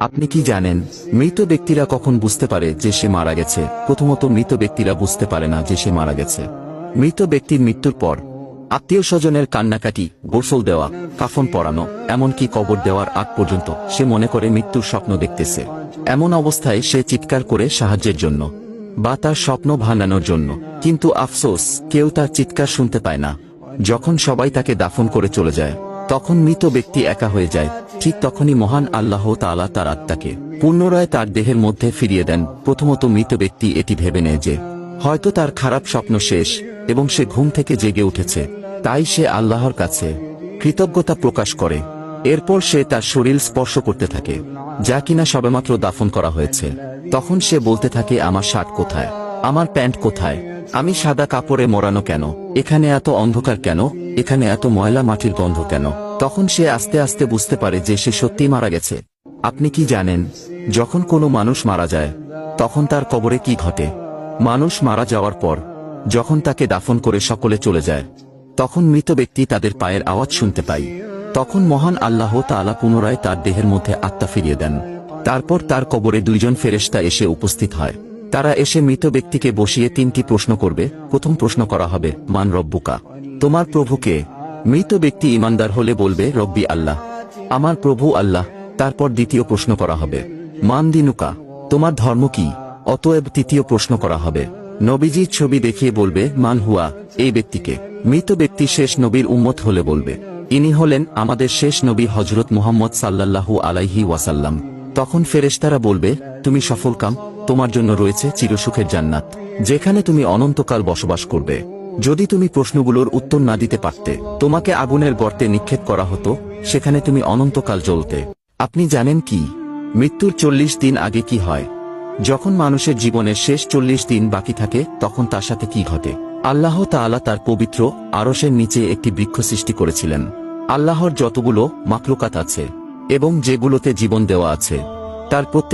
আপনি কি জানেন মৃত ব্যক্তিরা কখন বুঝতে পারে যে সে মারা গেছে? প্রথমত, মৃত ব্যক্তিরা বুঝতে পারে না যে সে মারা গেছে। মৃত ব্যক্তির মৃত্যুর পর আত্মীয় স্বজনের কান্নাকাটি, গোসল দেওয়া, কাফন পরানো, এমনকি কবর দেওয়ার আগ পর্যন্ত সে মনে করে মৃত্যুর স্বপ্ন দেখতেছে। এমন অবস্থায় সে চিৎকার করে সাহায্যের জন্য বা তার স্বপ্ন ভাঙানোর জন্য। কিন্তু আফসোস, কেউ তার চিৎকার শুনতে পায় না। যখন সবাই তাকে দাফন করে চলে যায়, তখন মৃত ব্যক্তি একা হয়ে যায়। ঠিক তখনই মহান আল্লাহ তাআলা তার আত্মাকে পুনরায় তার দেহের মধ্যে ফিরিয়ে দেন। প্রথমত, মৃত ব্যক্তি এটি ভেবে নেয় যে হয়তো তার খারাপ স্বপ্ন শেষ এবং সে ঘুম থেকে জেগে উঠেছে। তাই সে আল্লাহর কাছে কৃতজ্ঞতা প্রকাশ করে। এরপর সে তার শরীর স্পর্শ করতে থাকে, যা কিনা সবেমাত্র দাফন করা হয়েছে। তখন সে বলতে থাকে, আমার শার্ট কোথায়, আমার প্যান্ট কোথায়, আমি সাদা কাপড়ে মোড়ানো কেন, এখানে এত অন্ধকার কেন, এখানে এত ময়লা মাটির গন্ধ কেন? তখন সে আস্তে আস্তে বুঝতে পারে যে সে সত্যিই মারা গেছে। আপনি কি জানেন, যখন কোনো মানুষ মারা যায় তখন তার কবরে কি ঘটে? মানুষ মারা যাওয়ার পর যখন তাকে দাফন করে সকলে চলে যায়, তখন মৃত ব্যক্তি তাদের পায়ের আওয়াজ শুনতে পায়। তখন মহান আল্লাহ তাআলা পুনরায় তার দেহের মধ্যে আত্মা ফিরিয়ে দেন। তারপর তার কবরে দুইজন ফেরেশতা এসে উপস্থিত হয়। তারা এসে মৃত ব্যক্তিকে বসিয়ে তিনটি প্রশ্ন করবে। প্রথম প্রশ্ন করা হবে, মান রব্বুকা, তোমার প্রভুকে? মৃত ব্যক্তি ঈমানদার হলে বলবে, রব্বি আল্লাহ, আমার প্রভু আল্লাহ। তারপর দ্বিতীয় প্রশ্ন করা হবে, মান দিনুকা, তোমার ধর্ম কি? অতএব তৃতীয় প্রশ্ন করা হবে। নবীজির ছবি দেখিয়ে বলবে, মান হুয়া, এই ব্যক্তিকে? মৃত ব্যক্তি শেষ নবীর উম্মত হলে বলবে, ইনি হলেন আমাদের শেষ নবী হযরত মুহাম্মদ সাল্লাল্লাহু আলাইহি ওয়াসাল্লাম। তখন ফেরেশতারা বলবে, তুমি সফলকাম, তোমার জন্য রয়েছে চিরসুখের জান্নাত, যেখানে তুমি অনন্তকাল বসবাস করবে। যদি তুমি প্রশ্নগুলোর উত্তর না দিতে পারতে, তোমাকে আগুনের গর্তে নিক্ষেপ করা হতো, সেখানে তুমি অনন্তকাল জ্বলতে। আপনি জানেন কি, মৃত্যুর 40 দিন আগে কি হয়? যখন মানুষের জীবনের শেষ 40 দিন বাকি থাকে, তখন তার সাথে কি ঘটে? আল্লাহ তাআলা তার পবিত্র আরশের নিচে একটি বৃক্ষ সৃষ্টি করেছিলেন। আল্লাহর যতগুলো মাখলুকাত আছে এবং যেগুলোতে জীবন দেওয়া আছে, তার প্রত্যেক